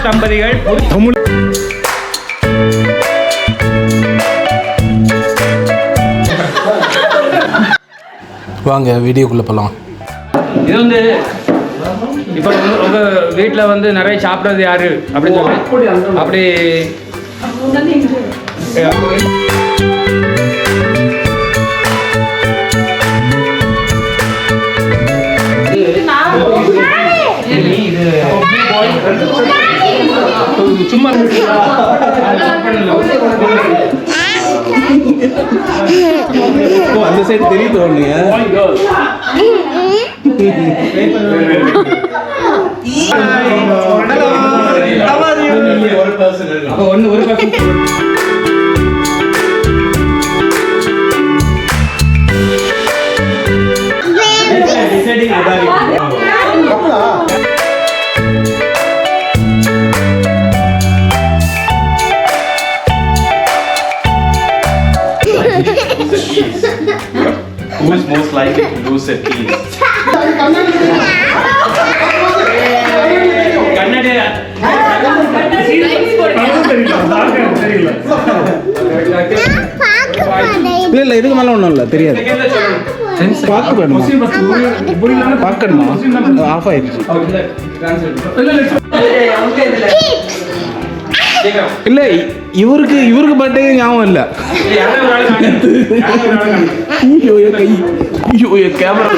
தம்பதிகள் வாங்க வீடியோக்குள்ளே போகலாம். இது வந்து இப்போ உங்கள் வீட்டில் வந்து நிறைய சாப்பிட்றது யாரு அப்படின்னு சொல்லி அப்படி சும்மா அந்த சைடு தெரியுது Who is most likely to lose their keys? இல்லை இதுக்கு மேலே ஒன்றும் இல்லை தெரியாது. பார்க்க வேணுமா? பார்க்கணுமா? ஆஃப் ஆயிடுச்சு. இல்லை இவருக்கு பர்த்டே ஞாபகம் இல்லை. ஐயோ கை ஐயோ camera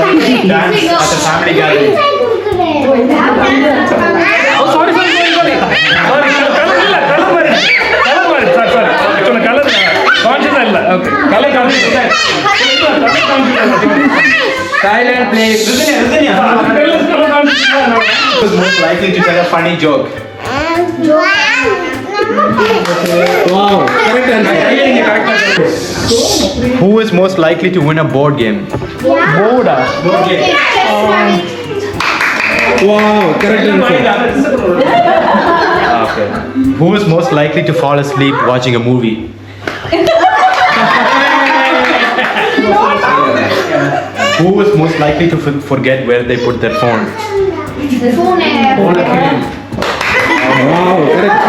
silent place. Who is most likely to tell a funny joke? Wow, correct answer. Who is most likely to win a board game? Board game. Wow, correct answer. Okay. Who is most likely to fall asleep watching a movie? Who is most likely to forget where they put their phone? Wow, correct.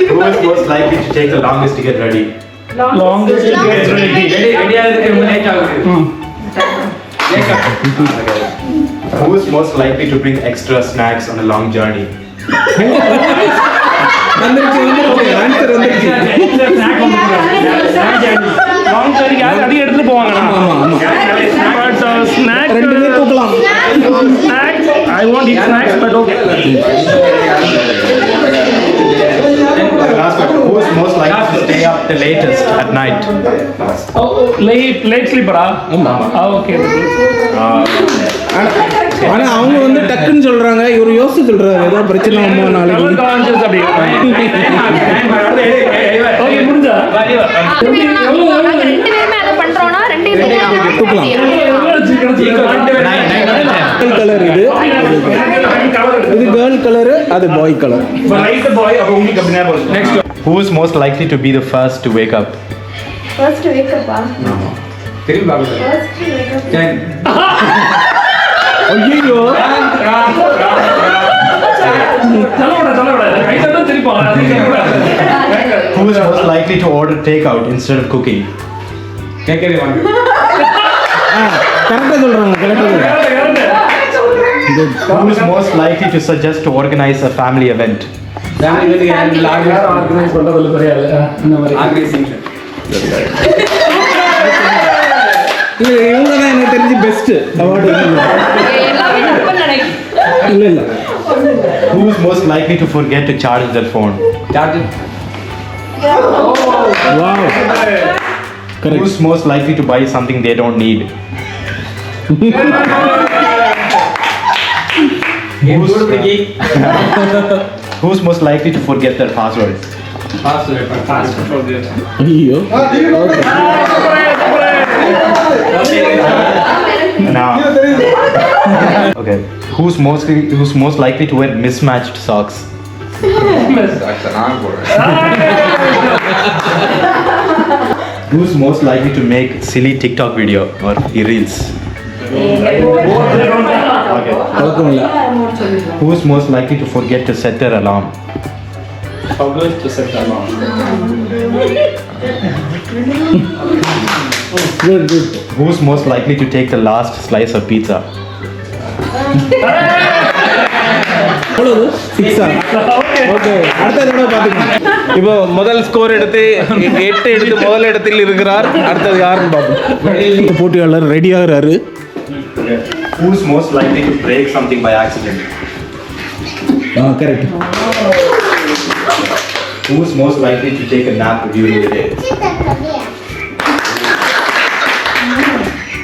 Who is most likely to take the longest to get ready? Longest to get ready. Ready ஆகிறதுக்கு ரொம்ப late ஆகுது. Who is most likely to bring extra snacks on a long journey? Answer வந்துருச்சு. Long journey யார் அதிக எடுத்துட்டு போவாங்க. Snacks ரெண்டுமே தூக்கலாம். Snacks I want eat snacks but okay. Last one. Who is most likely to stay up the latest at night? Late ஸ்லீப்பரா? Okay. ஆனா அவங்க வந்து டக்குன்னு சொல்றாங்க, இவர் யோசிச்சு சொல்றாரு ஏதோ பிரச்சனை ஆமா நாளைக்கு கான்ஷியஸ் அப்படி. ஓகே முடிஞ்சா? நாங்க ரெண்டு பேருமே அத பண்றோம்னா ரெண்டு பேரும் தூக்கலாம். கலர் இது கேர்ள் கலர், அது பாய் கலர். ரைட் பாய் அப்ப உங்களுக்கு அப்படி ஞாபகம். Next. Who is most likely to be the first to wake up? First wake அப்பா. திரும்பி பாருங்க. First wake up. ஐயோ சொல்லோட ரைட் தான் திருப்பி Who is most likely to order takeout instead of cooking? கேக்கவே வாங்க. கரெக்டா சொல்றாங்க, கரெக்டா சொல்றாங்க. Who is most likely to suggest to organize a family event? Family வந்து ஆர்கனைஸ் பண்றதுல தெரியாது. இந்த மாதிரி ஆர்கனைசிங். இல்ல இவங்க தான் எனக்கு தெரிஞ்சு பெஸ்ட் அவார்டு. எல்லாமே ரொம்ப நினைக்கிறேன். இல்ல Who is most likely to forget to charge their phone? Charge. Wow Who is most likely to buy something they don't need? Who's most likely to forget their passwords? Password. ஐயோ Now. Okay. Who's most likely to wear mismatched socks? Who's most likely to make silly TikTok video or reels? Okay. பழக்கம் இல்லை. Who is most likely to forget to set their alarm? Good good. Who is most likely to take the last slice of pizza? எவ்வளவு 6-ஆ? Okay, அடுத்த தடவை பார்த்துக்கலாம். இப்போ முதல் score எடுத்து 8 எடுத்து முதல் இடத்தில் இருக்கிறார். அடுத்தது யாருன்னு பார்ப்போம். இந்த போட்டியாளர் ரெடி ஆகுறாரு. Who is most likely to break something by accident? Correct. Who is most likely to take a nap during the day?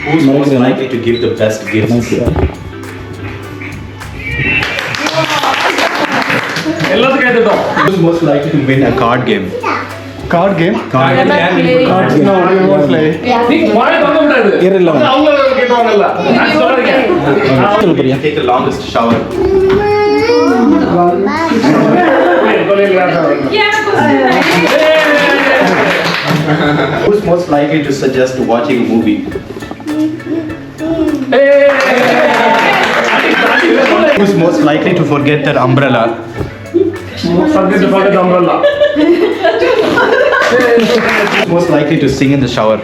Who is most likely to give the best gifts? எல்லாத்துக்கும் கேட்டுட்டோம். Who is most likely to win a card game? Card game? Card game. No, I won't play. நீ வாயை திறக்க முடியாது. Irrelevant. அவங்க கேட்பாங்கல்ல. நான் சொல்றேன். சொல்லு Priya. Take the longest shower. Who is most likely to suggest watching a movie? Who is most likely to forget their umbrella? Subject பார்த்து umbrella. Who is most likely to sing in the shower?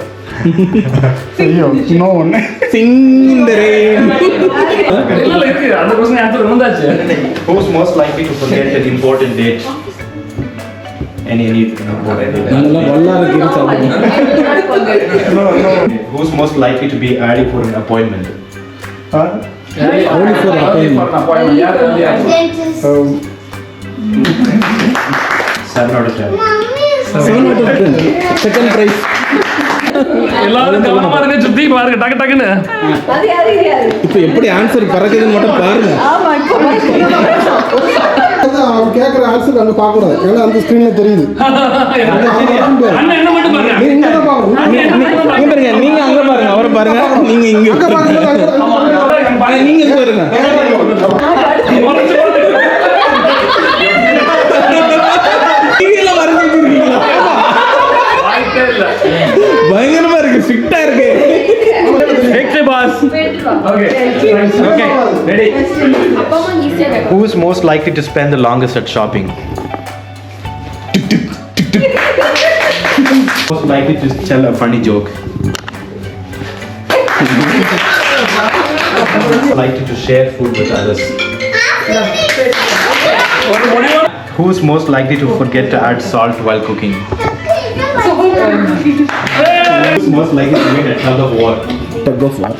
No one. Sing in the rain. இல்ல இருக்கு. அந்த question answer வந்தாச்சு. Who is most likely to forget an important date? Any important date? நாங்கெல்லாம் வல்லார கீரை சாப்பிடுவோம். Who is most likely to be early for an appointment? Only for appointment. யார் Seven out of 10. 7 out of 10. Second prize. எல்லாரும் கவனமா இருங்க, சுத்தி பாருங்க டக்கு டக்குன்னு. இப்போ எப்படி ஆன்சர் பறக்குதுன்னு மட்டும் பாருங்க. அவன் கேட்குற ஆன்சர் அங்கே பார்க்கக்கூடாது, ஏன்னா அந்த ஸ்க்ரீனில் தெரியுது. அண்ணன் என்ன மட்டும் பாருங்க. நீ இங்கே தான் பார்க்கணும். இங்க பாருங்க, நீங்க அங்க பாருங்க, அவரை பாருங்க, நீங்க இங்க அங்கே பாருங்க. நீங்க பாருங்க. நீங்க வரைஞ்சிருக்கீங்களா? பயங்கரமா இருக்கு, ஸ்ட்ரிக்ட்டா இருக்கு. Next boss. Okay. Okay. Ready. அப்பமா ஈஸியா கேட்கும். Who is most likely to spend the longest at shopping? Most likely to tell a funny joke? Most likely to share food with others? Who is most likely to forget to add salt while cooking? Who is most likely to win a tug of war? Tug of war.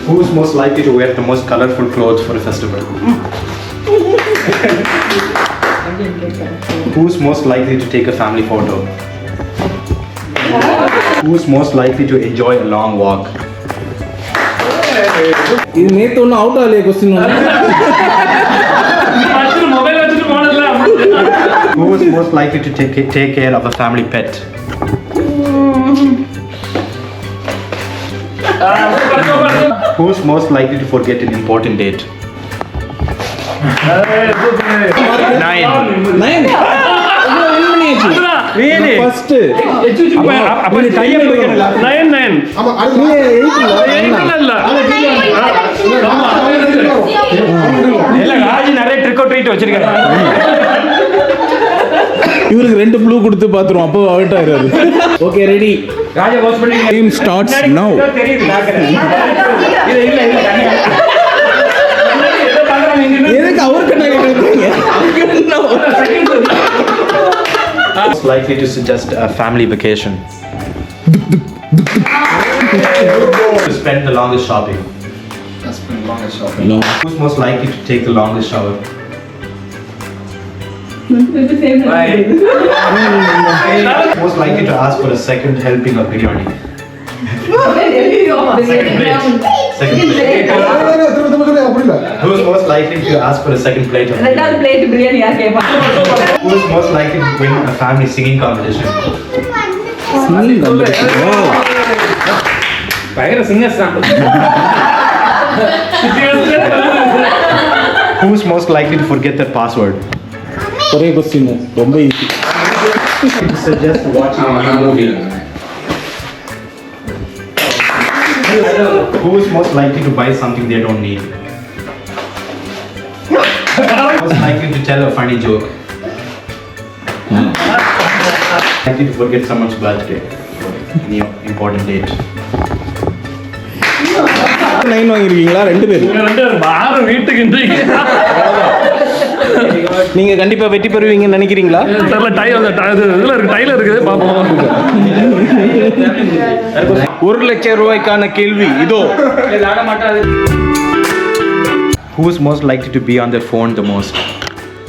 Who is most likely to wear the most colorful clothes for a festival? Who is most likely to take a family photo? Who is most likely to enjoy a long walk? இது நேத்து ஒன்னும் out ஆகலையே question. First mobile வச்சிட்டு போனதுல. Who is most likely to take care of a family pet? Who is most likely to forget an important date? 9. 9. Really? First. அப்ப நீ டைய போய்க்கல. 9. ஆமாம், அது நீ 8 இல்ல. இல்ல ராஜ் நிறைய ட்ரிக் ஆர் ட்ரீட் வச்சிருக்காரு. இவருக்கு 2 ப்ளூ கொடுத்து பாத்துறோம், அப்போ அவுட் ஆயிராரு. Okay, ready. ராஜ வாட்ச் பண்ணி Game starts now. தெரியுது பாக்குறேன். இல்ல எதுக்கு அவருக்கு நான் கேக்குறீங்க? Most likely to suggest a family vacation? To spend the longest shopping? No. Who's most likely to take the longest shower? Most likely to ask for a second helping of biryani? Second plate. Second plate. திரும்ப அப்படி இல்லை. Who's most likely to ask for a second plate of ரெண்டாவது biryani? Plate biryani யார் கேட்பா? Who's most likely to win a family singing competition? Singing competition. Wow. பயங்கர singers தான். Who's most likely to forget their password? ஒரே question, ரொம்ப easy. Suggest watching a movie. Who is most likely to buy something they don't need? Most likely to tell a funny joke. Likely to forget someone's birthday or any important date. 9 வாங்கிருக்கீங்களா 2 பேர்? வீட்டுக்கு நீங்க கண்டிப்பா வெற்றி பெறுவீங்கன்னு நினைக்கிறீங்களா? இதுல இருக்கு டைல இருக்குது பாப்போம். 1 லட்சம் ரூபாய்க்கான கேள்வி இதோ. Who is most likely to be on their phone the most?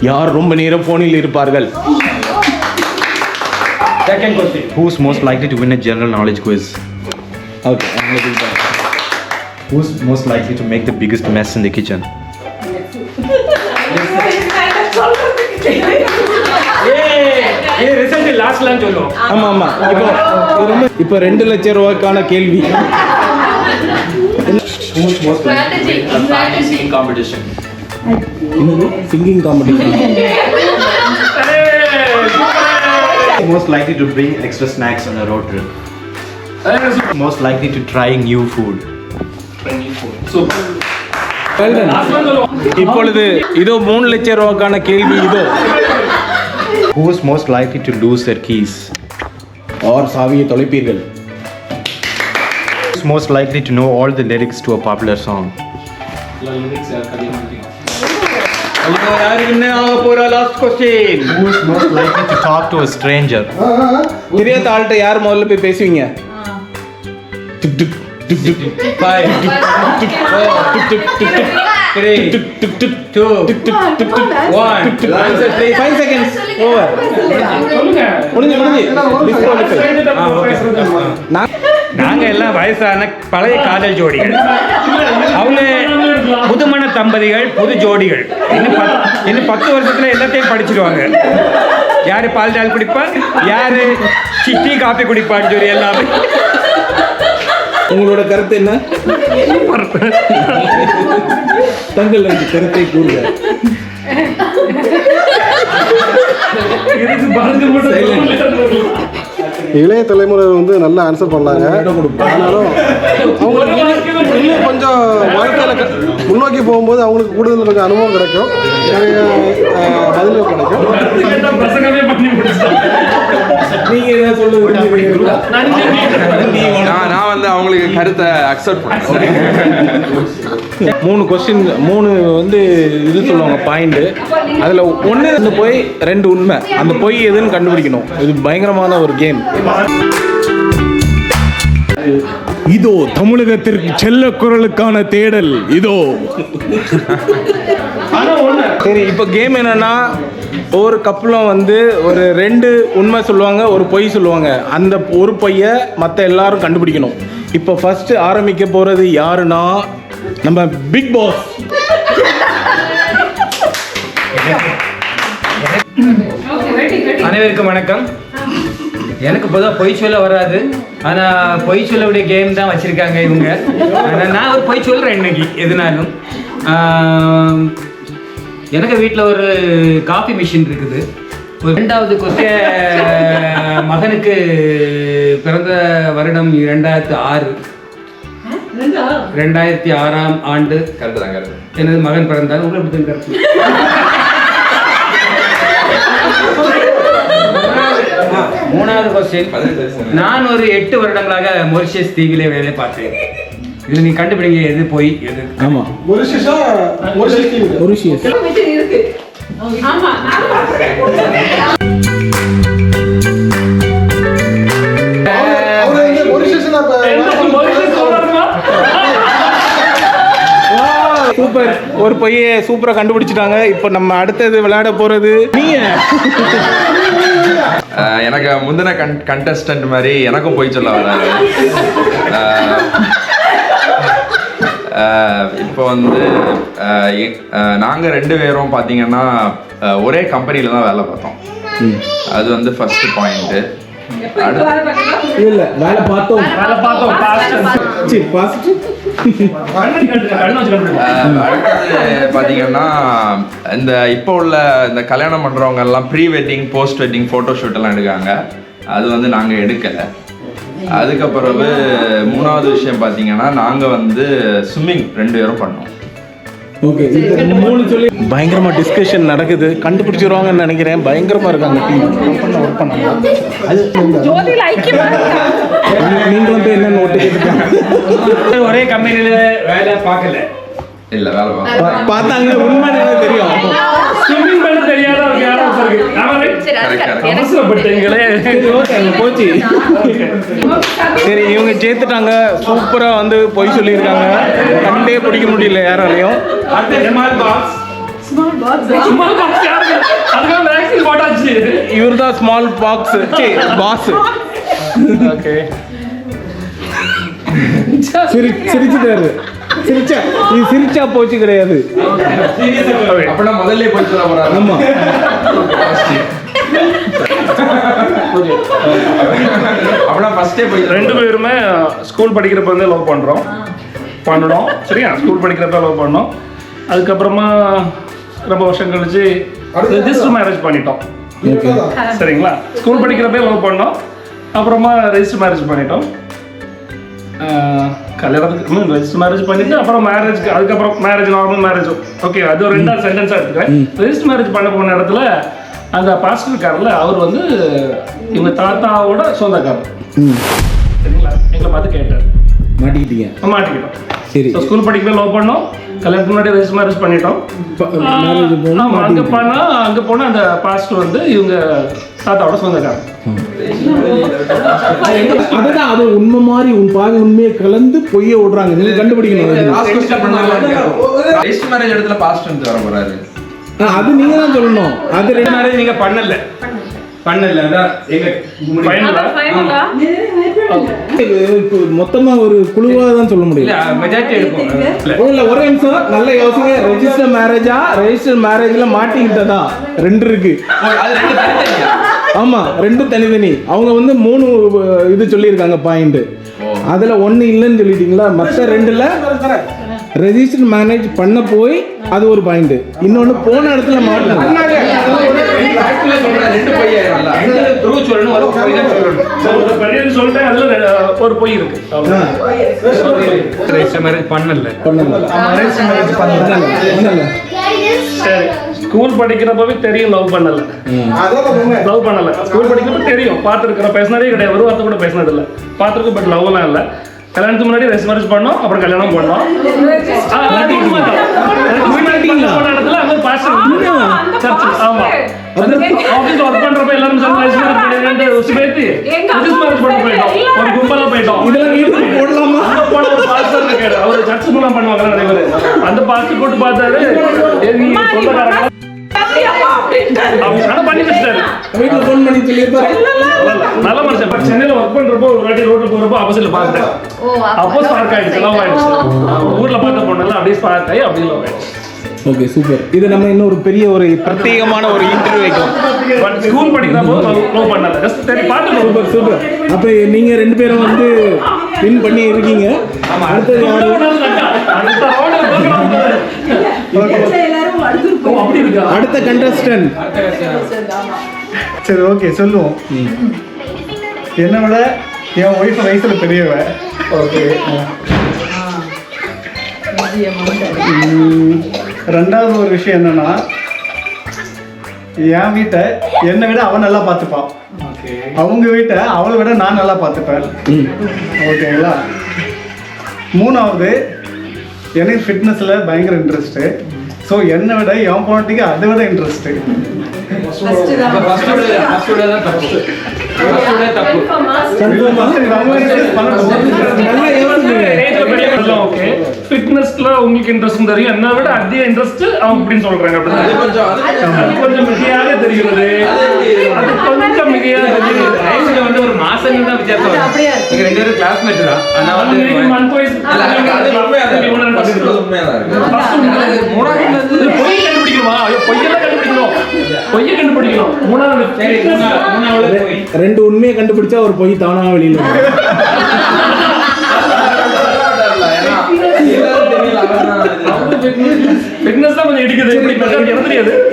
யார் ரொம்ப நேரம் போனில் இருப்பார்கள்? Second question. Who is most likely to win a general knowledge quiz? Okay, Who is most likely to make the biggest mess in the kitchen? இது result லாஸ்ட்ல சொல்லுவோம். ஆமா ஆமா. இப்போ 2 லட்சம் ரூபாய்க்கான கேள்வி. Who is most likely to win a singing competition? Singing competition. Most likely to bring extra snacks on a road trip? Most likely to try new food? இப்பொழுது இதோ 3 லட்சம் ரூபாய்க்கான கேள்வி இதோ. Who is most likely to lose their keys? ஆர் சாவியை தொலைப்பீர்கள்? Who is most likely to know all the lyrics to a popular song? Last question. Who is most likely to talk to a stranger? தெரியாத ஆள்கிட்ட யார் முதல்ல போய் பேசுவீங்க? Tick tick tick tick 5 tick tick 4 tick tick tick 3 tick tick 2 tick tick 1 answer 5 seconds over. சொல்லுங்க. முடிஞ்சு நாங்க எல்லாம் வயசான பழைய காதல் ஜோடிகள். அவங்க புதுமண தம்பதிகள், புது ஜோடிகள். இன்னும் 10 வருஷத்துல எல்லாத்தையும் படிச்சிருவாங்க. யாரு பால் டால் குடிப்பா, யாரு டீ காபி குடிப்பான்னு சொல்லி எல்லாமே. உங்களோட கருத்து என்ன? தங்கள் கருத்தை கூறுங்க. இளைய தலைமுறை வந்து நல்லா ஆன்சர் பண்ணாங்க. ஆனாலும் அவங்களுக்கு இன்னும் கொஞ்சம் வாழ்க்கையில் முன்னோக்கி போகும்போது அவங்களுக்கு கூடுதல் கொஞ்சம் அனுபவம் கிடைக்கும், நிறைய பதில்கள் கிடைக்கும். நீங்க என்ன சொல்லுங்க? நான் வந்து அவங்களுக்கு கருத்தை அக்செப்ட் பண்ணேன். 3 கொஸ்டின் 3 வந்து இது சொல்லுவாங்க பாயிண்ட். அதில் 1 போய் 2 உண்மை. அந்த பொய் எதுன்னு கண்டுபிடிக்கணும். இது பயங்கரமான ஒரு கேம். இதோ தமிழகத்திற்கு செல்ல குரலுக்கான தேடல் இதோ. சரி, இப்போ கேம் என்னன்னா, ஒவ்வொரு கப்பலும் வந்து ஒரு 2 உண்மை சொல்லுவாங்க, ஒரு பொய் சொல்லுவாங்க. அந்த ஒரு பொய்யை மற்ற எல்லாரும் கண்டுபிடிக்கணும். இப்போ ஃபர்ஸ்ட் ஆரம்பிக்க போறது யாருன்னா நம்ம பிக் பாஸ். அனைவருக்கும் வணக்கம். எனக்கு பொதுவாக பொய் சொல்ல வராது, ஆனால் பொய் சொல்லக்கூடிய கேம் தான் வச்சுருக்காங்க இவங்க. ஆனால் நான் ஒரு பொய் சொல்கிறேன் இன்னைக்கு எதுனாலும். எனக்கு வீட்டில் ஒரு காஃபி மிஷின் இருக்குது. ஒரு 2வது கொஸ்டின், மகனுக்கு பிறந்த வருடம் 2006. 2006ஆம் ஆண்டு கரெக்டு தான், கரெக்டு. எனது மகன் பிறந்தார். உங்களுக்கு எப்படி கருத்து? 3வது கொஸ்டின், நான் ஒரு 8 வருடங்களாக மொரிஷியஸ் தீவிலே வேலை பார்த்தேன். இது நீ கண்டுபிடிங்க எது போய் எது. ஆமா, மொரிஷியஸ். சூப்பர், ஒரு பைய சூப்பரா கண்டுபிடிச்சிட்டாங்க. இப்போ நம்ம அடுத்தது விளையாட போறது நீங்க. எனக்கு முந்தின கண்டஸ்டன்ட் மாதிரி எனக்கும் போய் சொல்ல வராது. இப்போ வந்து நாங்கள் 2 பேரும் பார்த்தீங்கன்னா ஒரே கம்பெனியில் தான் வேலை பார்த்தோம். அது வந்து ஃபர்ஸ்ட் பாயிண்ட்டு. இல்ல, வேலை பார்த்தோம். அடுத்தது பார்த்தீங்கன்னா இந்த இப்போ உள்ள இந்த கல்யாணம் பண்ணுறவங்க எல்லாம் pre wedding, post wedding photo shoot எல்லாம் எடுக்காங்க. அது வந்து நாங்கள் எடுக்கலை. அதுக்கப்புறம் 3வது விஷயம் பார்த்தீங்கன்னா நாங்கள் வந்து ஸ்விம்மிங் 2 பேரும் பண்ணோம். ஓகே மூணு சொல்லி பயங்கரமா டிஸ்கஷன் நடக்குது, கண்டுபிடிச்சிருவாங்கன்னு நினைக்கிறேன். பயங்கரமா இருக்காங்க டீம். ஒர்க் பண்ணாங்க. அது ஜோதில ஐக்கியமா நீங்களும் போய் என்ன நோட்டு கேட்டுருக்காங்க. ஒரே கம்பெனியில வேலை பார்க்கல. இல்ல வேலை பார்த்தாங்க, உண்மை தெரியும். ஸ்விம்மிங் பண்ண தெரியாத ஒரு யாரும் இருக்கு. சரி அது கரெக்ட். அவசரப்பட்டீங்களே. சரி ஓகே போச்சு. சரி இவங்க சேர்த்துட்டாங்க. சூப்பரா வந்து பொய் சொல்லியிருக்காங்க. கண்டே பிடிக்க முடியல யாராலையும். இவர் தான் ஸ்மால் பாக்ஸ் பாஸ். ஓகே சிரிச்சுட்டாரு. இது சிரிச்சா போச்சு கிடையாது. அப்படின்னா முதல்ல போய் சொல்ல போறாரு. ஆமா அப்படின்னா ஃபர்ஸ்டே போய் ரெண்டு பேருமே ஸ்கூல் படிக்கிறப்ப வந்து லவ் பண்ணணும் சரியா. ஸ்கூல் படிக்கிறப்ப லவ் பண்ணோம். அதுக்கப்புறமா ரொம்ப வருஷம் கழிச்சு ரெஜிஸ்டர் மேரேஜ் பண்ணிட்டோம் சரிங்களா. ஸ்கூல் படிக்கிறப்ப லவ் பண்ணோம், அப்புறமா ரெஜிஸ்டர் மேரேஜ் பண்ணிட்டோம். கல்யாணத்துக்கு ரெஜிஸ்டர் மேரேஜ் பண்ணிட்டு அப்புறம் மேரேஜ்க்கு அதுக்கப்புறம் மேரேஜ் நார்மல் மேரேஜ். ஓகே அது ஒரு ரெண்டாவது சென்டென்ஸாக எடுத்துக்கிறேன். ரெஜிஸ்டர் மேரேஜ் பண்ண போன இடத்துல அந்த பாஸ்டர் இருக்கார்ல, அவர் வந்து இவங்க தாத்தாவோட சொந்தக்காரர் சரிங்களா. எங்களை பார்த்து கேட்டார், மாட்டிக்கிட்டோம். சரி ஸ்கூல் படிக்கவே லவ் பண்ணோம், கல்யாணத்துக்கு முன்னாடி ரெஜிஸ்டர் மேரேஜ் பண்ணிட்டோம். ஆமாம் அங்கே போனால் அந்த பாஸ்டர் வந்து இவங்க தாத்தாவோட சொந்தக்காரர். அதுதான் அது உண்மை மாதிரி பாதி உண்மையை கலந்து பொய்ய விடுறாங்க. நீங்க கண்டுபிடிக்கணும். ரெஜிஸ்டர் மேரேஜ் இடத்துல பாஸ்டர் வந்து வர போறாரு. அது நீங்க தான் சொல்லணும். அது ரெண்டு மேரேஜ் நீங்க பண்ணல. அதான் எங்க ஃபைனலா மொத்தமா ஒரு குழுவா தான் சொல்ல முடியும். மெஜாரிட்டி எடுப்போம். இல்ல ஒரே நிமிஷம் நல்ல யோசிங்க. ரெஜிஸ்டர் மேரேஜா ரெஜிஸ்டர் மேரேஜ்ல மாட்டிக்கிட்டதா ரெண்டு இருக்கு. அது ரெண்டு தனித்தனியா? ஆமா ரெண்டும் தனித்தனி. அவங்க வந்து 3 இது சொல்லியிருக்காங்க பாயிண்ட். அதுல ஒண்ணு இல்லைன்னு சொல்லிட்டீங்களா. மற்ற ரெண்டுல ரெஜிஸ்டர் மேனேஜ் பண்ண போய் அது ஒரு பாயிண்ட், இன்னொன்னு போன இடத்துல மாட்டணும். சொல்லிட்டேன் அதுல ஒரு பொய் இருக்கு. ரெஜிஸ்டர் மேரேஜ் பண்ணல. சரி ஸ்கூல் படிக்கிறப்பவே தெரியும் லவ் பண்ணல. ஸ்கூல் படிக்கிறப்ப தெரியும், பார்த்துருக்கிறோம், பேசினதே கிடையாது, ஒரு வார்த்தை கூட பேசினது இல்லை, பார்த்துருக்கு பட் லவ்லாம் இல்லை. கல்யாணத்துக்கு முன்னாடி ரெஜிஸ்டர் மேரேஜ் பண்ணோம், அப்புறம் கல்யாணம் பண்ணோம். ஒர்க் பண்றப்ப எல்லாரும் ஒரு கும்பலா போயிட்டோம். அவர் சர்ச் மூலம் பண்ணுவாங்க நிறைய பேர். அந்த பாஸ்டர் போட்டு பார்த்தாரு, நல்ல மனுஷன். சென்னையில ஒர்க் பண்றப்போ ஒரு வாட்டி ரோட்ல போறப்போ ஆப்போசிட்ல பார்த்தேன். அப்போ ஸ்பார்க் ஆயிடுச்சு, லவ் ஆயிடுச்சு. ஊர்ல பார்த்த பொண்ணு அப்படியே ஸ்பார்க் ஆகி அப்படியே லவ் ஆயிடுச்சு. Okay super. இது நம்ம இன்னொரு பெரிய ஒரு பிரத்யேகமான ஒரு இன்டர்வியூ வைக்கலாம். பட் ஸ்கூல் படிக்கிறப்போ லவ் பண்ணல, ஜஸ்ட் பார்த்து. Super super. அப்ப நீங்க ரெண்டு பேரும் வந்து வின் பண்ணி இருக்கீங்க. அடுத்தது அடுத்த கண்டஸ்டன்ட். சரி ஓகே சொல்லுவோம். என்னை விட என் ஒய்ஃப் வயசுல பெரியவ. ஓகே ரெண்டாவது ஒரு விஷயம் என்னன்னா, என் வீட்டை என்னை விட அவன் நல்லா பார்த்துப்பான், அவங்க வீட்டை அவளை விட நான் நல்லா பார்த்துப்பேன். ஓகேங்களா. மூணாவது எனக்கு ஃபிட்னஸில் பயங்கர இன்ட்ரெஸ்ட்டு. ஸோ என்னை விட என் பொண்டாட்டிக்கு அதை விட இன்ட்ரெஸ்ட்டு. ஃபிட்னஸ்ல உங்களுக்கு இன்ட்ரெஸ்ட் தெரியும், என்ன விட அதிக இன்ட்ரெஸ்ட் அவங்க அப்படின்னு சொல்றாங்க. கொஞ்சம் மிகையாக தெரிகிறது, அது கொஞ்சம் மிகையாக தெரிகிறது. வந்து ஒரு மாசம் தான் வித்தியாசம். நீங்க ரெண்டு பேரும் கிளாஸ்மேட் தான். ஆனா வந்து மந்த் வைஸ் பொய் கண்டுபிடிக்கணுமா? பொய்யெல்லாம் கண்டுபிடிக்கணும், பொய்யை கண்டுபிடிக்கணும். மூணாவது ரெண்டு உண்மையை கண்டுபிடிச்சா ஒரு பொய் தானா வெளியில.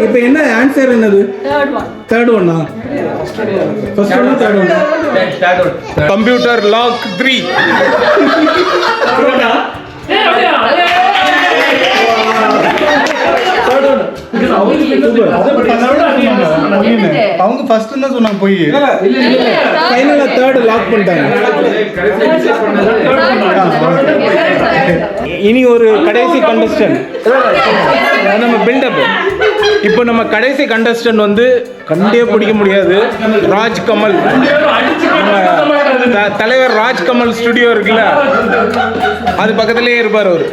இப்ப என்ன ஆன்சர் என்னது? தேர்ட் ஒன்னா? ஃபர்ஸ்ட் ஒன்னா தேர்ட் ஒன்னா? Computer lock 3. அவங்க ஃபர்ஸ்ட் தான் சொன்னாங்க போய் ஃபைனலா தேர்ட் லாக் பண்ணிட்டாங்க. இனி ஒரு கடைசி கண்டஸ்டன்ட் நம்ம பில்டப். இப்போ நம்ம கடைசி கண்டஸ்டன்ட் வந்து கண்டே பிடிக்க முடியாது. ராஜ்கமல், நம்ம தலைவர் ராஜ்கமல் ஸ்டுடியோ இருக்குல்ல, அது பக்கத்துலேயே இருப்பார் அவர்.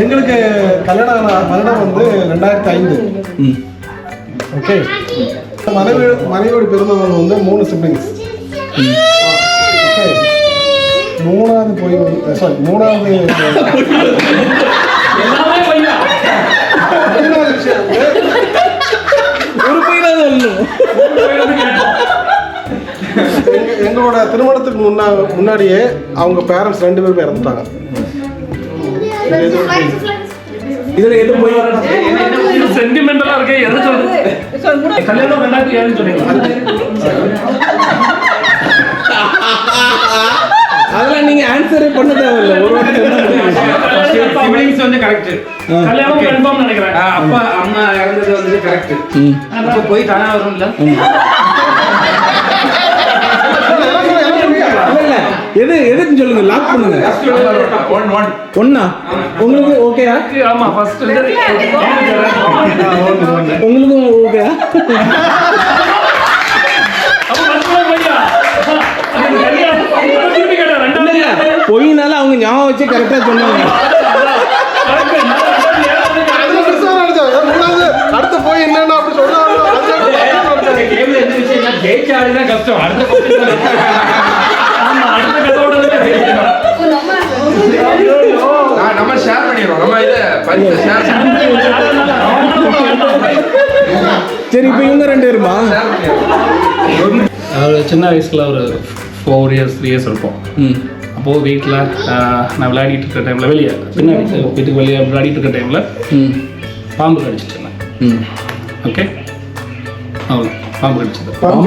எங்களுக்கு கல்யாணம் வருடம் வந்து 2005. ஓகே, மனைவியோட பிறந்தவங்க வந்து 3 சிப்ளிங்ஸ். ஓகே, மூணாவது போய் மூணாவது ஒரு பையன் எங்களோட திருமணத்துக்கு முன்னாடியே அவங்க பேரண்ட்ஸ் 2 பேரும் இறந்துட்டாங்க. இதுல எது போய் சென்டிமெண்டலா இருக்கு. எது சொல்றது? கல்யாணம் 2007 சொன்னீங்களா? அதெல்லாம் நீங்க ஆன்சரே பண்ண தேவையில்ல. ஒரு வாட்டி சிப்லிங்ஸ் வந்து கரெக்ட். கல்யாணம் கன்ஃபார்ம் நினைக்கிறேன். அப்பா அம்மா இறந்தது வந்து கரெக்ட். அப்ப போய் தானா வரும்ல. எது எதுன்னு சொல்லுங்க, லாக் பண்ணுங்க. ஒண்ணா உங்களுக்கு ஓகேயா? ஆமா, ஃபர்ஸ்ட் உங்களுக்கும் ஓகேயா? பொய்னால அவங்க ஞாபகம் வச்சு கரெக்டா சொன்னாங்க. அடுத்து போய் என்னன்னா அப்படி சொல்றாங்க. ஜெயிச்சாலும் கஷ்டம். நம்ம ஷேர் பண்ணிடுவோம். நம்ம இதை ஷேர் சரி, இப்போ இவங்க 2 பேருமா? அவர் சின்ன வயசுல ஒரு 4 இயர்ஸ் 3 இயர்ஸ் இருக்கும். அப்போது வீட்டில் நான் விளையாடிட்டு இருக்கிற டைமில் வெளியே பின்னாடி வீட்டுக்கு வெளியே விளையாடிட்டு இருக்கிற டைமில் பாம்பு கடிச்சிட்டு இருந்தேன். ஓகே, அவ்வளோ பாம்பு கடிச்சது. பாம்பு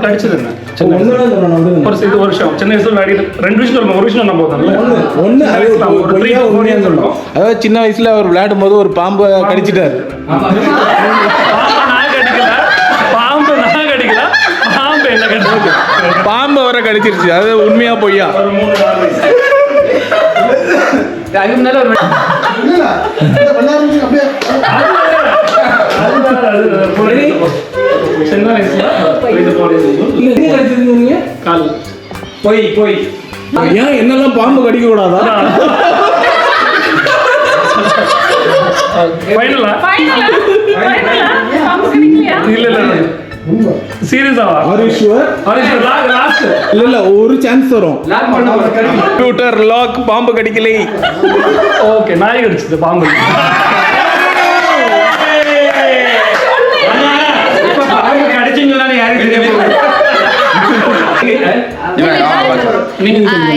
கடிச்சது என்ன சின்ன ஒரு வருஷம் சின்ன வயசுல விளையாடிட்டு 2 விஷயம் சொல்லணும். ஒரு விஷயம் நம்ம போதும்ல, ஒரு 3 to 4 years இருக்கும். அதாவது சின்ன வயசுல அவர் விளையாடும் போது ஒரு பாம்பு கடிச்சிட்டாரு. நான் கடிக்கல, பாம்பு என்ன கடிச்சது? பாம்பு அவரை கடிச்சிருச்சு. அது உண்மையா பொய்யா? ஒரு 3-4 வயசு. அதுக்கு முன்னால ஒரு சின்ன வயசுல கால் போய் ஏன் என்னெல்லாம் பாம்பு கடிக்க கூடாதா? ஃபைனலா இல்ல சீரியஸா லாஸ்ட் இல்ல ஒரு சான்ஸ் வரும். லாக் பண்ண கம்ப்யூட்டர் லாக், பாம்பு கடிக்கலை. ஓகே, நாய் கடிச்சது பாம்பு. கடிச்சிங்களான்னு யாருக்கு தெரியும்?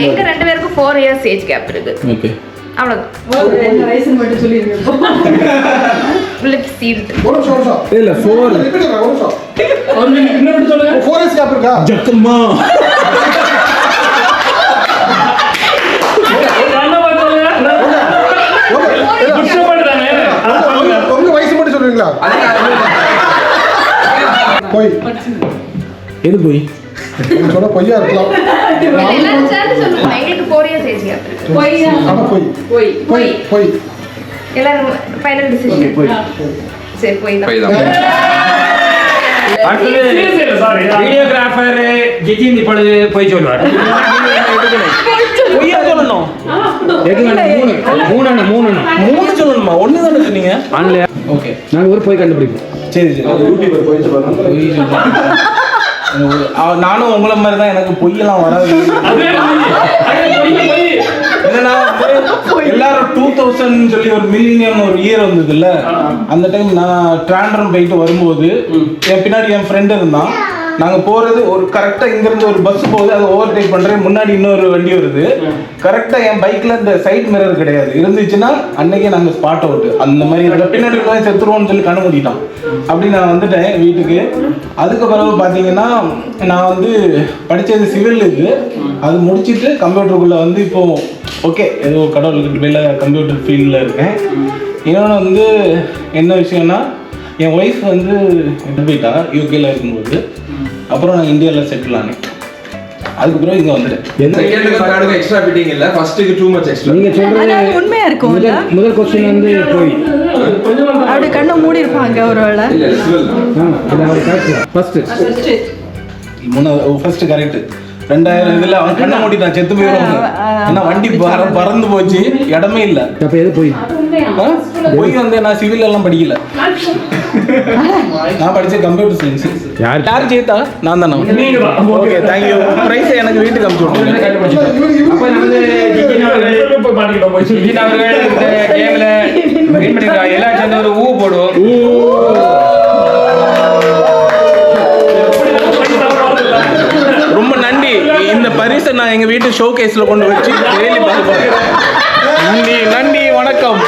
எங்க 2 பேருக்கும் 4 இயர்ஸ் ஏஜ் கேப் இருக்கு. ஓகே, அவ்வளவுதான். வயசு மட்டும் சொல்லிருங்க. Lip sealed. ஒரு நிமிஷம் இல்ல 4 இன்னொரு சொல்லுங்க. 4 இயர்ஸ் கேப் இருக்கா? ஜக்கம்மா உங்க வயசு மட்டும் சொல்லுவீங்களா? போய் எது போய் சொல்ல பொய்யா இருக்கலாம். எல்லாரும் சேர்ந்து சொல்லுங்க. எங்களுக்கு 4 இயர்ஸ் ஏஜ் கேப் இருக்கு. ஆனா போய் எல்லாரும் ஃபைனல் டிசிஷன். சரி, போய் தான். வீடியோகிராஃபர் ஜிஜின் இப்பொழுது போய் சொல்லுவார். பொய்யா சொல்லணும். மூணு சொல்லணுமா? ஒண்ணு தானே சொன்னீங்க. ஓகே, நாங்க ஒரு போய் கண்டுபிடிப்போம். சரி யூடியூபர் போயிட்டு நானும் உங்களை மாதிரி தான். எனக்கு பொய்யெல்லாம் வராது. என்னன்னா எல்லாரும் 2000 சொல்லி ஒரு மில்லினியம் ஒரு இயர் வந்தது இல்ல, அந்த டைம் நான் ட்ராண்டரம் போயிட்டு வரும்போது என் பின்னாடி என் ஃப்ரெண்டு இருந்தான். நாங்கள் போகிறது ஒரு கரெக்டாக இங்கேருந்து ஒரு பஸ் போகுது, அதை ஓவர்டேக் பண்ணுறேன், முன்னாடி இன்னொரு வண்டி வருது. கரெக்டாக என் பைக்கில் இந்த சைட் மிரர் கிடையாது, இருந்துச்சுன்னா அன்னைக்கே நாங்கள் ஸ்பாட் அவுட்டு. அந்த மாதிரி பின்னாடி போய் செத்துருவோம்னு சொல்லி கண்ணு மூடிட்டான். அப்படி நான் வந்துட்டேன் வீட்டுக்கு. அதுக்கு பிறகு பார்த்தீங்கன்னா நான் வந்து படித்தது சிவில் இது, அது முடிச்சுட்டு கம்ப்யூட்டருக்குள்ளே வந்து இப்போது ஓகே ஏதோ கடவுளுக்கு மேலே கம்ப்யூட்டர் ஃபீல்டில் இருக்கேன். இன்னொன்று வந்து என்ன விஷயம்னா, என் ஒய்ஃப் வந்து எட்டு போயிட்டா யூகேல இருக்கும்போது. அப்புறம் நான் இந்தியாவில் செட்டில் ஆனேன். அதுக்கப்புறம் இங்கே வந்துட்டேன். எக்ஸ்ட்ரா ஃபிட்டிங் இல்ல, ஃபர்ஸ்ட்டுக்கு டூ மச் எக்ஸ்ட்ரா. நீங்க சொல்றது அது உண்மையா இருக்கும்ல? முதல் கொஸ்டின் வந்து போய் அப்படி கண்ணை மூடி இருப்பாங்க ஒருவேளை. இல்ல சிவில் தான். First first correct. 2000 இதில் அவன் கண்ணை மூடிட்டான், செத்து போயிடுவாங்க. ஏன்னா வண்டி பறந்து போச்சு, இடமே இல்லை. அப்போ எது போய் போய் வந்து நான் சிவில் எல்லாம் படிக்கல, நான் படிச்ச கம்ப்யூட்டர் சயின்ஸ். யார் ஜெயித்தா? நான் தானே. Okay thank you. ப்ரைஸை எனக்கு வீட்டுக்கு அனுப்பிச்சு விட்டுருங்க. அப்போ நமது ஜிஜின் அவர்கள் இந்த கேமில் வின் பண்ணியிருக்காங்க. எல்லா சேர்ந்து ஒரு ஊ போடுவோம். ரொம்ப நன்றி. இந்த பரிசை நான் எங்கள் வீட்டு ஷோ கேஸில் கொண்டு வச்சு டெய்லி பார்க்க போகிறேன். நன்றி, வணக்கம்.